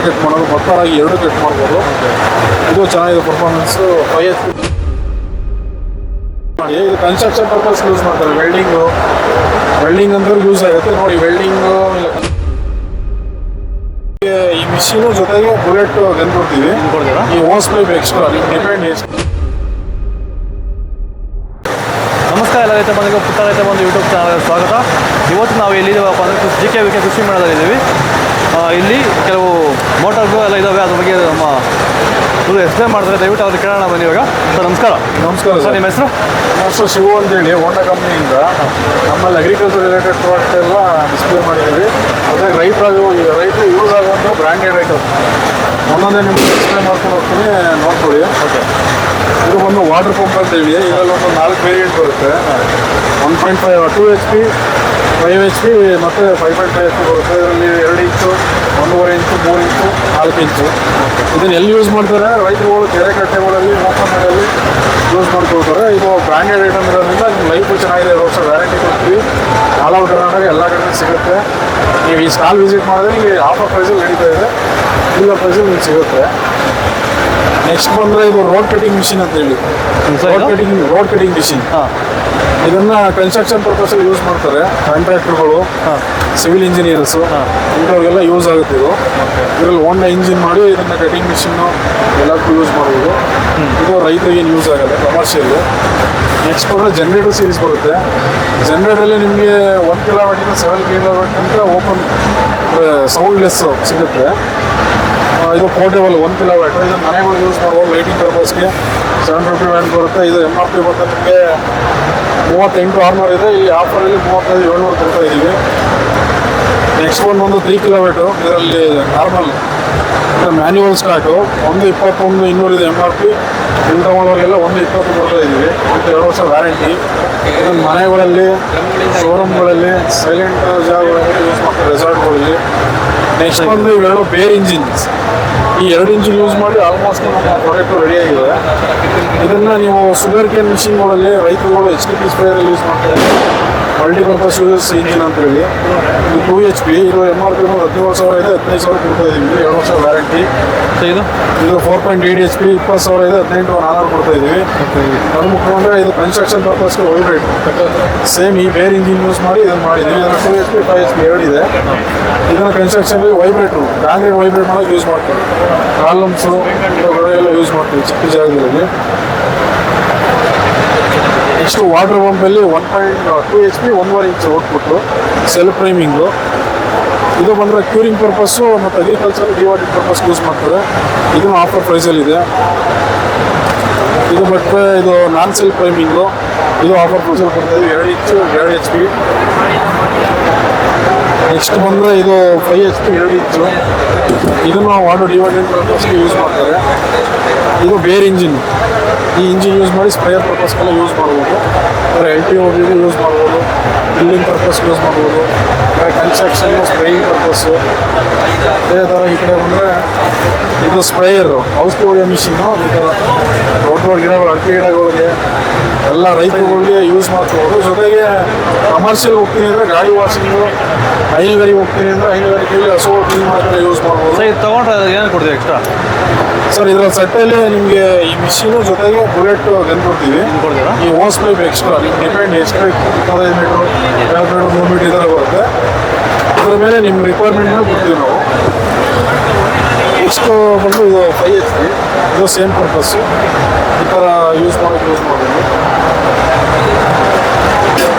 Cut ಮಾಡೋದು, ಭತ್ತರಾಗಿ ಎರಡು cut ಮಾಡ್ಬೋದು. ಇದು ಚೆನ್ನಾಗಿದೆ ಪರ್ಫಾರ್ಮೆನ್ಸು. 5 HP ಮಾಡಿ ಇದು ಕನ್ಸ್ಟ್ರಕ್ಷನ್ ಪರ್ಪಸ್ ಯೂಸ್ ಮಾಡ್ತಾರೆ. ವೆಲ್ಡಿಂಗ್ ಅಂದ್ರೆ ಯೂಸ್ ಆಗುತ್ತೆ ನೋಡಿ. ವೆಲ್ಡಿಂಗು ಈ ಮಿಷಿನು ಜೊತೆಗೆ ಬುಲೆಟ್ ಗನ್ ಕೊಡ್ತೀವಿ. ಈ ಹೋಸ್ ಪೈಪ್ ಎಕ್ಸ್ಟ್ರಾ ಡಿಪೆಂಡ್ ಎಷ್ಟು. ನಮಸ್ಕಾರ ಎಲ್ಲ ರೈತ ಬಂದಿಗೆ ಪುಟ್ಟ ರೈತ ಬಂದು ಯೂಟ್ಯೂಬ್ ಚಾನಲ್ಗೆ ಸ್ವಾಗತ. ಇವತ್ತು ನಾವು ಎಲ್ಲಿದ್ದೀವಪ್ಪ ಅಂದರೆ JKVK ಕೃಷಿ ಮೇಳದಲ್ಲಿದ್ದೀವಿ. ಇಲ್ಲಿ ಕೆಲವು ಮೋಟಾರ್ಗಳು ಎಲ್ಲ ಇದ್ದಾವೆ, ಅದ್ರ ಬಗ್ಗೆ ನಮ್ಮ ಇವರು ಎಕ್ಸ್ಪ್ಲೇನ್ ಮಾಡ್ತಾರೆ. ದಯವಿಟ್ಟು ಅವ್ರಿಗೆ ಕೇಳೋಣ ಬನ್ನಿ. ಇವಾಗ ಸರ್ ನಮಸ್ಕಾರ. ನಮಸ್ಕಾರ ಸರ್, ನಿಮ್ಮ ಹೆಸರು? ನಮ್ಮ ಹೆಸರು ಶಿವು ಅಂತೇಳಿ, ಹೋಂಡಾ ಕಂಪ್ನಿಯಿಂದ ನಮ್ಮಲ್ಲಿ ಅಗ್ರಿಕಲ್ಚರ್ ರಿಲೇಟೆಡ್ ಪ್ರಾಡಕ್ಟ್ ಎಲ್ಲ ಡಿಸ್ಪ್ಲೇ ಮಾಡಿದ್ದೀವಿ. ಅದೇ ರೈತರು ಯೂಸ್ ಆಗುವಂಥ ಬ್ರ್ಯಾಂಡೆಡ್ ಐಟಮ್ ಒಂದೊಂದೇ ನಿಮ್ಗೆ ಡಿಸ್ಪ್ಲೇ ಮಾಡ್ಕೊಂಡು ಹೋಗ್ತೀನಿ, ನೋಡ್ಕೊಳ್ಳಿ. ಓಕೆ, ಇದು ಒಂದು ವಾಟರ್ ಪಂಪ್ ಅಂತೇಳಿ ಇದರಲ್ಲಿ ಒಂದು 4 ವೇರಿಯಂಟ್ ಬರುತ್ತೆ. 1.5 2 HP, 5 HP ಮತ್ತು 5.5 HP ಬರುತ್ತೆ. ಇದರಲ್ಲಿ 2 ಇಂಚು, 1.5 ಇಂಚು, 3 ಇಂಚು, 4 ಇಂಚು. ಇದನ್ನು ಎಲ್ಲಿ ಯೂಸ್ ಮಾಡ್ತಾರೆ? ರೈತರುಗಳು ಕೆರೆ ಕಟ್ಟೆಗಳಲ್ಲಿ ಓಪನ್ನಲ್ಲಿ ಯೂಸ್ ಮಾಡ್ಕೊಳ್ತಾರೆ. ಇದು ಬ್ರ್ಯಾಂಡೆಡ್ ಐಟಮ್ ಇರೋದ್ರಿಂದ ನಿಮ್ಮ ಲೈಫು ಚೆನ್ನಾಗಿದೆ. 2 ವರ್ಷ ವ್ಯಾರಂಟಿ ಕೊಡ್ತೀವಿ. ಆಲ್ ಓವರ್ ಕರ್ನಾಟಕ ಎಲ್ಲ ಕಡೆ ಸಿಗುತ್ತೆ. ನೀವು ಈ ಸ್ಟಾಲ್ ವಿಸಿಟ್ ಮಾಡಿದ್ರೆ ನಿಮಗೆ ಆಫರ್ ಪ್ರೈಸಲ್ಲಿ ನಡೀತಾ ಇದೆ, ಇಲ್ಲ ಪ್ರೈಸಲ್ಲಿ ನಿಮ್ಗೆ ಸಿಗುತ್ತೆ. ನೆಕ್ಸ್ಟ್ ಬಂದರೆ ಇದು ರೋಡ್ ಕಟಿಂಗ್ ಮಿಷಿನ್ ಅಂತೇಳಿ. ರೋಡ್ ಕಟಿಂಗ್ ಮಿಷಿನ್ ಇದನ್ನು ಕನ್ಸ್ಟ್ರಕ್ಷನ್ ಪರ್ಪಸಲ್ಲಿ ಯೂಸ್ ಮಾಡ್ತಾರೆ. ಕಾಂಟ್ರಾಕ್ಟರ್ಗಳು, ಸಿವಿಲ್ ಇಂಜಿನಿಯರ್ಸು ಇಂಥವ್ರಿಗೆಲ್ಲ ಯೂಸ್ ಆಗುತ್ತೆ. ಇದರಲ್ಲಿ ಹೋಂಡಾ ಇಂಜಿನ್ ಮಾಡಿ ಇದನ್ನು ಕಟಿಂಗ್ ಮಿಷಿನ್ನು ಎಲ್ಲದಕ್ಕೂ ಯೂಸ್ ಮಾಡ್ಬೋದು. ಇದು ರೈತರಿಗೆ ಯೂಸ್ ಆಗುತ್ತೆ, ಕಮರ್ಷಿಯಲ್ಲು. ನೆಕ್ಸ್ಟ್ ಬಂದರೆ ಜನ್ರೇಟರ್ ಸೀರೀಸ್ ಬರುತ್ತೆ. ಜನ್ರೇಟರಲ್ಲಿ ನಿಮಗೆ 1 ಕಿಲೋವಾಟಿಂದ 7 ಕಿಲೋವಾಟ್ ಅಂತ ಓಪನ್ ಸೌಂಡ್ಲೆಸ್ ಸಿಗುತ್ತೆ. ಇದು ಪೋರ್ಟೇಬಲ್ 1 ಕಿಲೋವಾಟ್. ಇದು ಮನೆಗಳು ಯೂಸ್ ಮಾಡ್ಬೋದು ಲೈಟಿಂಗ್ ಪರ್ಪಸ್ಗೆ. 750 ವ್ಯಾಟ್ ಬರುತ್ತೆ. ಇದು MRP ಬಂದು ನಿಮಗೆ 38,600 ಇದೆ. ಈ ಆಫರಲ್ಲಿ 35,700 ಕೊಡ್ತಾ ಇದ್ದೀವಿ. ನೆಕ್ಸ್ಟ್ ಒಂದು 3 ಕಿಲೋವಾಟು. ಇದರಲ್ಲಿ ನಾರ್ಮಲ್ ಮ್ಯಾನ್ಯುವಲ್ ಸ್ಟಾರ್ಟು 121,200 ಇದೆ MRP. ಇಂಥವರಿಗೆಲ್ಲ 120 ಕೊಡ್ತಾ ಇದ್ದೀವಿ. 2 ವರ್ಷ ವ್ಯಾರಂಟಿ. ಇದನ್ನು ಮನೆಗಳಲ್ಲಿ, ಶೋರೂಮ್ಗಳಲ್ಲಿ, ಸೈಲೆಂಟ್ ಜಾಗಗಳಲ್ಲಿ ಯೂಸ್ ಮಾಡ್ತಾರೆ, ರೆಸಾರ್ಟ್ಗಳಲ್ಲಿ. ನೆಕ್ಸ್ಟ್ ಬಂದು ಇವೆರಡು ಬೇರ್ ಇಂಜಿನ್ಸ್. ಈ 2 ಇಂಜಿನ್ ಯೂಸ್ ಮಾಡಿ ಆಲ್ಮೋಸ್ಟ್ ನಮ್ಮ ಪ್ರಾಡಕ್ಟು ರೆಡಿಯಾಗಿದೆ. ಇದನ್ನು ನೀವು ಶುಗರ್ ಕೇನ್ ಮಿಷಿನ್ಗಳಲ್ಲಿ ರೈತರುಗಳು HTP ಸ್ಪ್ರೇಯಲ್ಲಿ ಯೂಸ್ ಮಾಡ್ತಾರೆ. ಮಲ್ಟಿಪರ್ಪಸ್ ಯೂಸ್ ಇಂಜಿನ್ ಅಂತೇಳಿ. ಇದು 2 HP. ಇದು MRP 17,000 ಇದೆ, 15,000 ಕೊಡ್ತಾ ಇದ್ದೀವಿ. 2 ವರ್ಷ ವ್ಯಾರಂಟಿ. ಇದು 4.8 HP, 20,000 ಇದೆ, 18,400 ಕೊಡ್ತಾ ಇದ್ದೀವಿ. ಅದು ಮುಖ್ಯಮಂದ್ರೆ ಇದು ಕನ್ಸ್ಟ್ರಕ್ಷನ್ ಪರ್ಪಸ್ಗೆ ವೈಬ್ರೇಟ್ ಸೇಮ್ ಈ ಬೇರೆ ಇಂಜಿನ್ ಯೂಸ್ ಮಾಡಿ ಇದನ್ನು ಮಾಡಿದ್ದೀವಿ. ಇದನ್ನು 2 HP, 5 HP 2 ಇದೆ. ಇದನ್ನು ಕನ್ಸ್ಟ್ರಕ್ಷನ್ಗೆ ವೈಬ್ರೇಟ್ರು ಕಾಂಕ್ರೀಟ್ ವೈಬ್ರೇಟ್ ಮಾಡೋಕ್ಕೆ ಯೂಸ್ ಮಾಡ್ತೀವಿ. ಕಾಲಮ್ಸು ಎಲ್ಲ ಯೂಸ್ ಮಾಡ್ತೀವಿ ಚಿಕ್ಕ ಜಾಗದಲ್ಲಿ. ನೆಕ್ಸ್ಟು ವಾಟರ್ ಪಂಪಲ್ಲಿ 1.2 HP 1.5 inch output, self priming. ಇದು ಬಂದರೆ ಕ್ಯೂರಿಂಗ್ ಪರ್ಪಸ್ಸು ಮತ್ತು ಅಗ್ರಿಕಲ್ಚರ್ ಡಿವಾಟಿಂಗ್ ಪರ್ಪಸ್ ಯೂಸ್ ಮಾಡ್ತಾರೆ. ಇದನ್ನು ಆಫರ್ ಪ್ರೈಸಲ್ಲಿದೆ. ಇದು ಬಿಟ್ಟರೆ ಇದು ನಾನ್ ಸೆಲ್ಫ್ ಪ್ರೈಮಿಂಗು. ಇದು ಆಫರ್ ಪ್ರೈಸಲ್ಲಿ ಕೊಡ್ತಾಯಿದ್ದೀವಿ. 2 ಇಂಚು 2 HP. ನೆಕ್ಸ್ಟ್ ಬಂದರೆ ಇದು 5 HP 2 ಇಂಚು. ಇದನ್ನು ವಾಟರ್ ಡಿವಾಟಿಂಗ್ ಪರ್ಪಸ್ಗೆ ಯೂಸ್ ಮಾಡ್ತಾರೆ. ಇದು ಬೇರೆ ಇಂಜಿನ್. ಈ ಇಂಜಿನ್ ಯೂಸ್ ಮಾಡಿ ಸ್ಪ್ರೇಯರ್ ಪರ್ಪಸ್ಗೆಲ್ಲ ಯೂಸ್ ಮಾಡ್ಬೋದು. LTOಗೆ ಯೂಸ್ ಮಾಡ್ಬೋದು, ಬಿಲ್ಲಿಂಗ್ ಪರ್ಪಸ್ಗೆ ಯೂಸ್ ಮಾಡ್ಬೋದು, ಕನ್ಸ್ಟ್ರಕ್ಷನ್ ಸ್ಪ್ರೇಯಿಂಗ್ ಪರ್ಪಸ್ಸು. ಅದೇ ಥರ ಈ ಕಡೆ ಬಂದರೆ ಇದು ಸ್ಪ್ರೇಯರು, ಔಷಧಿ ಹೊಡೆಯೋ ಮಿಷಿನ್ನು. ಈ ಥರ ದೊಡ್ಡ ಗಿಡಗಳು, ಅಡಿಕೆ ಗಿಡಗಳಿಗೆ ಎಲ್ಲ ರೈತರುಗಳಿಗೆ ಯೂಸ್ ಮಾಡ್ಕೋಬೋದು. ಜೊತೆಗೆ ಕಮರ್ಷಿಯಲ್ ಹೋಗ್ತೀನಿ ಅಂದರೆ ಗಾಡಿ ವಾಷಿಂಗು, ಹೈನುಗಾರಿಕೆ ಹೋಗ್ತೀನಿ ಅಂದರೆ ಹೈನುಗಾರಿಕೆಯಲ್ಲಿ ಹಸು ಕ್ಲೀನ್ ಮಾಡೋಕ್ಕೆ ಯೂಸ್ ಮಾಡ್ಬೋದು. ಇದು ತೊಗೊಂಡ್ರೆ ಏನು ಕೊಡ್ತೀವಿ ಎಕ್ಸ್ಟ್ರಾ? ಸರ್, ಇದರ ಸೆಟ್ಟಲ್ಲಿ ನಿಮಗೆ ಈ ಮಿಷಿನು ಜೊತೆಗೆ ಬುಲೆಟ್ ಗನ್ ಕೊಡ್ತೀವಿ. ಈ ಹೋಸ್ ಪೈಪ್ ಎಕ್ಸ್ಟ್ರಾ ಡಿಪೆಂಡ್ ಎಷ್ಟು 25 ಮೀಟ್ರು, 50 ಮೀಟ್ರ್, 3 ಮೀಟ್ರ್ ಈ ಥರ ಬರುತ್ತೆ. ಅದರ ಮೇಲೆ ನಿಮ್ಮ ರಿಕ್ವೈರ್ಮೆಂಟ್ನ ಕೊಡ್ತೀವಿ ನಾವು. ನೆಕ್ಸ್ಟು ಬಂದು ಇದು 5 HP. ಇದು ಸೇಮ್ ಪರ್ಪಸ್ಸು. ಈ ಥರ ಯೂಸ್ ಮಾಡೋಕ್ಕೆ ಯೂಸ್ ಮಾಡ್ಬೋದು.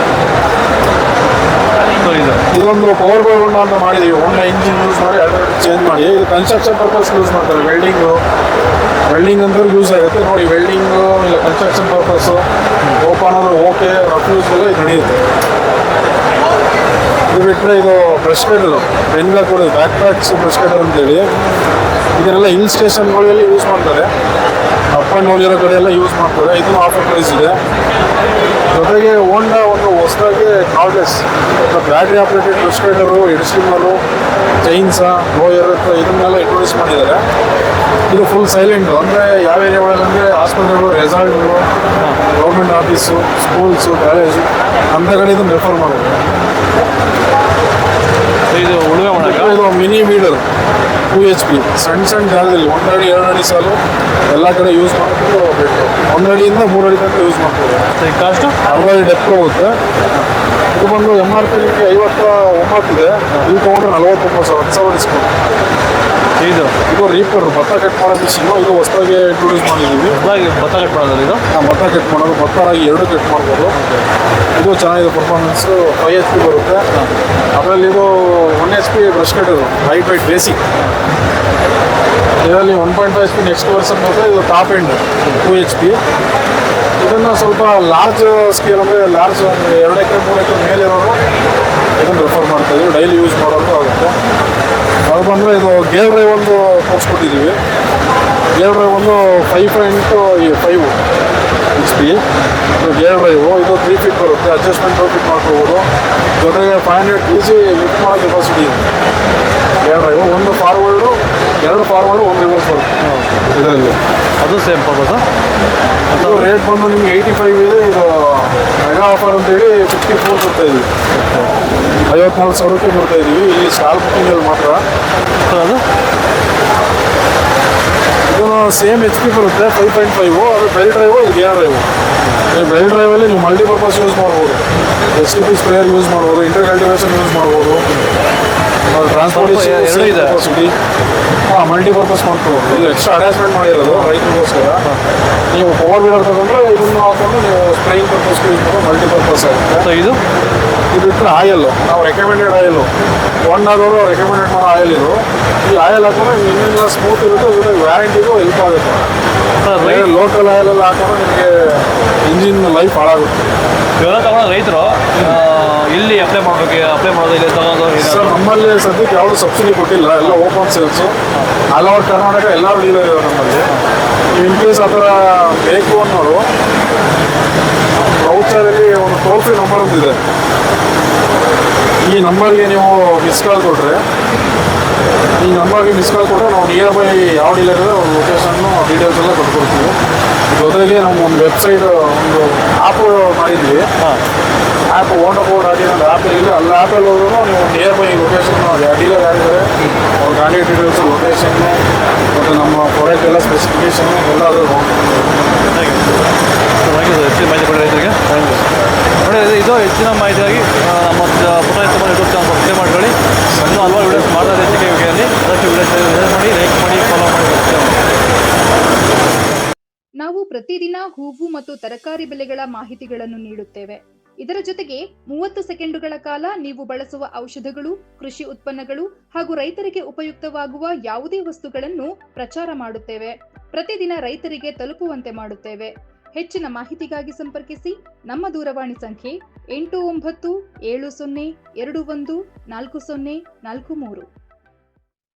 ಇದೊಂದು ಪವರ್ ಬೈ ಹೋಂಡಾ ಅಂತ ಮಾಡಿದ್ದೀವಿ. ಹೋಂಡಾ ಇಂಜಿನ್ ಯೂಸ್ ಮಾಡಿ ಆಲ್ಟರ್ನೇಟಿವ್ ಚೇಂಜ್ ಮಾಡಿ. ಇದು ಕನ್ಸ್ಟ್ರಕ್ಷನ್ ಪರ್ಪಸ್ ಯೂಸ್ ಮಾಡ್ತಾರೆ. ವೆಲ್ಡಿಂಗ್ ಅಂದ್ರೆ ಯೂಸ್ ಆಗುತ್ತೆ ನೋಡಿ. ವೆಲ್ಡಿಂಗು ಇಲ್ಲ ಕನ್ಸ್ಟ್ರಕ್ಷನ್ ಪರ್ಪಸ್ಸು ಓಪನ್ ಆದರೂ ಓಕೆ, ರಫ್ಯೂಸ್ಗೆಲ್ಲ ಇದು ನಡೆಯುತ್ತೆ. ಇದು ಬಿಟ್ಟರೆ ಇದು ಬ್ರಷ್ ಕಟರು, ಪೆನ್ಗೆ ಕೂಡ ಬ್ಯಾಕ್ ಪ್ಯಾಕ್ಸ್ ಬ್ರಷ್ ಕಟರ್ ಅಂತೇಳಿ. ಇದನ್ನೆಲ್ಲ ಹಿಲ್ ಸ್ಟೇಷನ್ಗಳಲ್ಲಿ ಯೂಸ್ ಮಾಡ್ತಾರೆ. ಅಪ್ ಆ್ಯಂಡ್ ಡೌನ್ ಇರೋ ಕಡೆ ಎಲ್ಲ ಯೂಸ್ ಮಾಡ್ತಾರೆ. ಇದನ್ನು ಆಫರ್ ಪ್ರೈಸ್ ಇದೆ. ಜೊತೆಗೆ ಹೋಂಡಾ ಒಂದು ಹೊಸದಾಗಿ cordless battery operated brush cutter, hedge trimmer, chainsaw, blower ಇದನ್ನೆಲ್ಲ ಇಂಟ್ರೊಡ್ಯೂಸ್ ಮಾಡಿದ್ದಾರೆ. ಇದು ಫುಲ್ ಸೈಲೆಂಟು. ಅಂದರೆ ಯಾವ ಏರಿಯಾಗಳಂದರೆ ಆಸ್ಪತ್ರೆಗಳು, ರೆಸಾರ್ಟ್ಗಳು, ಗೌರ್ಮೆಂಟ್ ಆಫೀಸು, ಸ್ಕೂಲ್ಸು, ಕಾಲೇಜು ಅಂಥ ಕಡೆ ಇದನ್ನು ರೆಫರ್ ಮಾಡೋದು. ಇದು ಉಳುಮೆ ಮಾಡಕ ಇದು ಮಿನಿ ವೀಡರ್ 2 HP ಸಣ್ಣ ಜಾಗದಲ್ಲಿ 1 ಅಡಿ 2 ಅಡಿ ಸಾಲು ಎಲ್ಲ ಕಡೆ ಯೂಸ್ ಮಾಡ್ಕೊಂಡು 1 ಅಡಿಯಿಂದ 3 ಅಡಿ ತನಕ ಯೂಸ್ ಮಾಡ್ಬೋದು. ಕಾಸ್ಟು 60 ಅಡಿ ಡೆಪ್ತ್ ಹೋಗುತ್ತೆ. ಇದು ಬಂದು MRP ನಿಮಗೆ 59 ಇದೆ, ಇಲ್ಲಿ ತೊಗೊಂಡ್ರೆ 49,000, 10,000 ಡಿಸ್ಕೌಂಟ್. ಇದು ರೀಪರ್ ಭತ್ತ ಕಟ್ ಮಾಡೋ ಮಿಷಿನು, ಇದು ಹೊಸದಾಗಿ ಇಂಟ್ರೊಡ್ಯೂಸ್ ಮಾಡಿದ್ದೀವಿ. ಹೊಸದಾಗಿ ಭತ್ತ ಕಟ್ ಮಾಡೋದು ಇದು ಭತ್ತ ಕಟ್ ಮಾಡೋದು, ಭತ್ತ ರಾಗಿ ಎರಡು ಕಟ್ ಮಾಡ್ಬೋದು. ಇದು ಚೆನ್ನಾಗಿದೆ ಪರ್ಫಾರ್ಮೆನ್ಸು. 5 HP ಬರುತ್ತೆ. ಅದರಲ್ಲಿ ಇದು 1 HP brush cutter, light weight basic. ಇದರಲ್ಲಿ 1.5 HP ನೆಕ್ಸ್ಟ್ ವರ್ಷನ್ ಬರುತ್ತೆ. ಇದು ಟಾಪ್ ಎಂಡ್ 2 HP. ಇದನ್ನು ಸ್ವಲ್ಪ ಲಾರ್ಜ್ ಸ್ಕೇಲ್ ಅಂದರೆ ಲಾರ್ಜ್ 2 ಎಕರೆ 3 ಎಕರೆ ಮೇಲಿರೋರು ಇದನ್ನು ರೆಫರ್ ಮಾಡ್ತಾ ಇದ್ದೀವಿ, ಡೈಲಿ ಯೂಸ್ ಮಾಡೋದು ಆಗುತ್ತೆ. ಅದು ಬಂದರೆ ಇದು ಗೇರ್ ಡ್ರೈವ್ ಒಂದು ತೋರಿಸ್ಕೊಟ್ಟಿದ್ದೀವಿ. ಗೇರ್ ಡ್ರೈವ್ ಒಂದು 5.5 HP ಇದು ಗೇರ್ ಡ್ರೈವು. ಇದು 3 ಫೀಟ್ ಬರುತ್ತೆ, ಅಡ್ಜಸ್ಟ್ಮೆಂಟ್ ಫಿಟ್ ಮಾಡ್ಕೋಬೋದು. ಜೊತೆಗೆ 500 kg ಲಿಫ್ಟ್ ಮಾಡೋ ಕೆಪಾಸಿಟಿ ಇದೆ ಗೇರ್ ಡ್ರೈವು. ಒಂದು ಫಾರ್ವರ್ಡು, 2 ಫಾರ್ವರ್ಡು, 1 ರಿವರ್ಸ್ ಬರುತ್ತೆ ಇದರಲ್ಲಿ. ಅದು ಸೇಮ್ ಪರ್ಪಸ್. ಅದು ರೇಟ್ ಬಂದು ನಿಮಗೆ 85 ಇದೆ. ಇದು ಮೆಗಾ ಆಫರ್ ಅಂತೇಳಿ 54 ಕೊಡ್ತಾ ಇದ್ದೀವಿ, 54,000ಕ್ಕೆ ಕೊಡ್ತಾ ಇದ್ದೀವಿ. ಇಲ್ಲಿ ಸ್ಟಾಲ್ ಬುಕ್ಕಿಂಗಲ್ಲಿ ಮಾತ್ರ. ಅದು ಇದು ಸೇಮ್ HP ಬರುತ್ತೆ 5.5. ಅದು ಬೆಲ್ ಡ್ರೈವು, ಇದು ಗೇರ್ ಡ್ರೈವು. ಬೆಲ್ ಡ್ರೈವಲ್ಲಿ ನೀವು ಮಲ್ಟಿಪರ್ಪಸ್ ಯೂಸ್ ಮಾಡ್ಬೋದು. STP ಸ್ಪ್ರೇಯರ್ ಯೂಸ್ ಮಾಡ್ಬೋದು, ಇಂಟರ್ ಕಲ್ಟಿವೇಷನ್ ಯೂಸ್ ಮಾಡ್ಬೋದು, ಟ್ರಾನ್ಸ್ಪೋರ್ಟೇಷನ್ ಕೆಪಾಸಿಟಿ ಮಲ್ಟಿಪರ್ಪಸ್ ಮಾಡ್ಕೋಬೋದು. ಇದು ಎಕ್ಸ್ಟ್ರಾ ಅಟ್ಯಾಚ್ಮೆಂಟ್ ಮಾಡಿರೋದು ರೈತರಿಗೋಸ್ಕರ. ನೀವು ಪವರ್ ವೀಡರ್ ತಗೊಂಡ್ರೆ ಇದನ್ನು ಹಾಕೊಂಡು ನೀವು ಸ್ಪ್ರೇಯಿಂಗ್ ಪರ್ಪಸ್ಗೆ ಯೂಸ್ ಮಾಡೋ ಮಲ್ಟಿಪರ್ಪಸ್ ಆಗುತ್ತೆ. ಸೊ ಇದು ಬಿಟ್ಟರೆ ಆಯಲ್ಲು, ನಾವು ರೆಕಮೆಂಡೆಡ್ ಆಯಿಲು, ಆದವರು ರೆಕಮೆಂಡೆಡ್ ಮಾಡೋ ಆಯಿಲ್ ಇದು. ಈ ಆಯಿಲ್ ಹಾಕಿದ್ರೆ ಇನ್ನೆಲ್ಲ ಸ್ಮೂತ್ ಇರುತ್ತೆ, ಜೊತೆಗೆ ವ್ಯಾರಂಟಿಗೂ ಹೆಲ್ಪ್ ಆಗುತ್ತೆ. ಲೋಕಲ್ ಆಯಿಲೆಲ್ಲ ಹಾಕಿದ್ರೆ ನಿಮಗೆ ಇಂಜಿನ್ ಲೈಫ್ ಹಾಳಾಗುತ್ತೆ. ಇವೆಲ್ಲ ತಗೊಂಡು ರೈತರು ಇಲ್ಲಿ ಅಪ್ಲೈ ಮಾಡೋದು ಇಲ್ಲಿ ತಗೊಂಡು ಸರ್ ನಮ್ಮಲ್ಲಿ ಸದ್ಯಕ್ಕೆ ಯಾವುದು ಸಬ್ಸಿಡಿ ಕೊಟ್ಟಿಲ್ಲ, ಎಲ್ಲ open sales. All over Karnataka ಎಲ್ಲರೂ ಡೀಲರ್ ಇದ್ದಾರೆ ನಮ್ಮಲ್ಲಿ. ಇನ್ ಕೇಸ್ ಆ ಥರ ಬೇಕು ಅನ್ನೋರು ವೌಚರಲ್ಲಿ ಒಂದು ಟೋಲ್ ಫ್ರೀ ನಂಬರ್ ಒಂದಿದೆ. ಈ ನಂಬರ್ಗೆ ನೀವು ಮಿಸ್ ಕಾಲ್ ಕೊಟ್ಟರೆ ನಾವು ನಿಯರ್ ಬೈ ಯಾವ ಡೀಲರ್ ಇದೆ ಒಂದು ಲೊಕೇಶನ್ನು ಡೀಟೇಲ್ಸ್ ಎಲ್ಲ ಕೊಟ್ಕೊಡ್ತೀವಿ. ಜೊತೆಗೆ ನಮ್ಮ ಒಂದು ವೆಬ್ಸೈಟ್, ಒಂದು ಆ್ಯಪ್ ಮಾಡಿದ್ವಿ. ಆ್ಯಪ್ ಓಂಡಬೋರ್ಡ್ ಆಗಿ ಒಂದು ಆ್ಯಪ್ ಇದೆ. ಅಲ್ಲಿ ಆ್ಯಪಲ್ಲಿ ಹೋದ್ರೂ ನೀವು ನಿಯರ್ ಬೈ ಲೊಕೇಶನ್ ಡೀಲರ್ ಯಾರಿದ್ದಾರೆ ಅವ್ರ ಗಾಡಿ ಡೀಟೇಲ್ಸ್, ಲೊಕೇಶನ್ನು ಮತ್ತು ನಮ್ಮ ಪ್ರಾಡಕ್ಟ್ ಎಲ್ಲ ಸ್ಪೆಸಿಫಿಕೇಷನು ಎಲ್ಲ ಅದು ಹೆಚ್ಚಿನ ಮಾಹಿತಿ ಕೊಡಿ ರೈತರಿಗೆ. ಥ್ಯಾಂಕ್ ಯು ನೋಡಿ. ಇದು ಹೆಚ್ಚಿನ ಮಾಹಿತಿಯಾಗಿ ನಮ್ಮ ಪುಟ್ಟ ರೈತ ಯೂಟ್ಯೂಬ್ ಚಾನಲ್ ಸಬ್ಸ್ಕ್ರೈಬ್ ಮಾಡ್ಕೊಳ್ಳಿ. ಇನ್ನೂ ಹಲವಾರು ವೀಡಿಯೋಸ್ ಮಾಡ್ತಾರೆ ಹೆಚ್ಚಿಗೆ ವಿಕೆಯಲ್ಲಿ. ಅದಕ್ಕೆ ವೀಡಿಯೋಸ್ ಮಾಡಿ, ಲೈಕ್ ಮಾಡಿ, ಫಾಲೋ ಮಾಡಿ. ನಾವು ಪ್ರತಿದಿನ ಹೂವು ಮತ್ತು ತರಕಾರಿ ಬೆಲೆಗಳ ಮಾಹಿತಿಗಳನ್ನು ನೀಡುತ್ತೇವೆ. ಇದರ ಜೊತೆಗೆ 30 ಸೆಕೆಂಡುಗಳ ಕಾಲ ನೀವು ಬಳಸುವ ಔಷಧಗಳು, ಕೃಷಿ ಉತ್ಪನ್ನಗಳು ಹಾಗೂ ರೈತರಿಗೆ ಉಪಯುಕ್ತವಾಗುವ ಯಾವುದೇ ವಸ್ತುಗಳನ್ನು ಪ್ರಚಾರ ಮಾಡುತ್ತೇವೆ. ಪ್ರತಿದಿನ ರೈತರಿಗೆ ತಲುಪುವಂತೆ ಮಾಡುತ್ತೇವೆ. ಹೆಚ್ಚಿನ ಮಾಹಿತಿಗಾಗಿ ಸಂಪರ್ಕಿಸಿ. ನಮ್ಮ ದೂರವಾಣಿ ಸಂಖ್ಯೆ 8970214043.